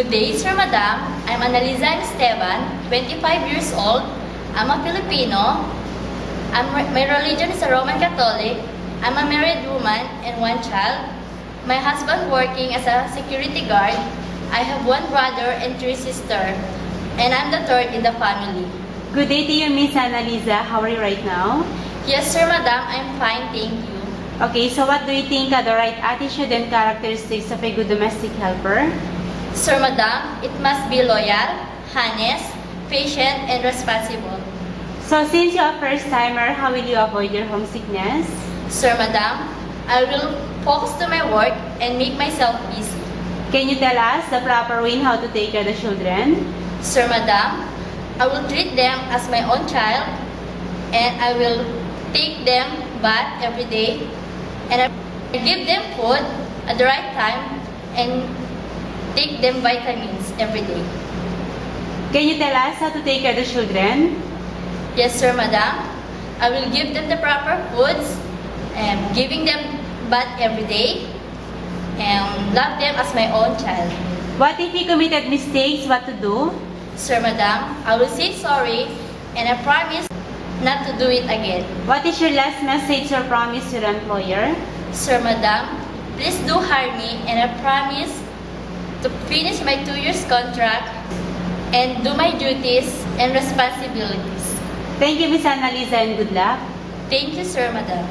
Good day, Sir Madam. I'm Annalisa Esteban, 25 years old. I'm a Filipino. My religion is a Roman Catholic. I'm a married woman and one child. My husband working as a security guard. I have one brother and three sisters. And I'm the third in the family. Good day to you, Miss Annalisa. How are you right now? Yes, Sir Madam. I'm fine, thank you. Okay, so what do you think are the right attitude and characteristics of a good domestic helper? Sir Madam, it must be loyal, honest, patient, and responsible. So since you're a first-timer, how will you avoid your homesickness? Sir Madam, I will focus to my work and make myself busy. Can you tell us the proper way in how to take care of the children? Sir Madam, I will treat them as my own child and I will take them bath every day and I give them food at the right time and take them vitamins every day. Can you tell us how to take care of the children? Yes, Sir Madam. I will give them the proper foods and giving them bath every day and love them as my own child. What if you committed mistakes? What to do? Sir Madam, I will say sorry and I promise not to do it again. What is your last message or promise to your employer? Sir Madam, please do hire me and I promise to finish my 2 years contract and do my duties and responsibilities. Thank you, Miss Annalisa, and good luck. Thank you, Sir Madam.